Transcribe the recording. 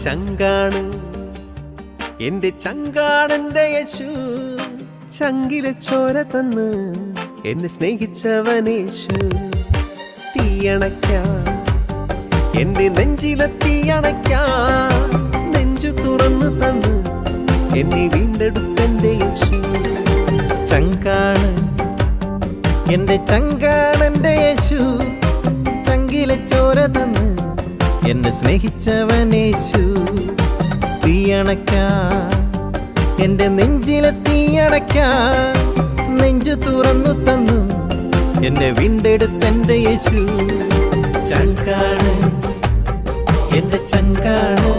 ചങ്കാണ് എന്റെ ചങ്കാണെന്റെ യേശു, ചങ്കിലെ ചോര തന്ന് എന്നെ സ്നേഹിച്ചവനേശു. തീയണയ്ക്കാൻ എന്റെ നെഞ്ചിലെ തീയണയ്ക്കാൻ നെഞ്ചു തുറന്നു തന്ന് എന്നെ വീണ്ടെടുത്തെന്റെ യേശു. ചങ്കാണ് എന്റെ ചങ്കാണെന്റെ യേശു, ചങ്കിലെ ചോര തന്ന് എന്നെ സ്നേഹിച്ചവനേശു. തീയണയ്ക്കാൻ എന്റെ നെഞ്ചിലെ തീയണയ്ക്കാൻ നെഞ്ചു തുറന്നു തന്നു എന്നെ വീണ്ടെടുത്തെന്റെ യേശു. ചങ്കാണ് എന്റെ ചങ്കാണ്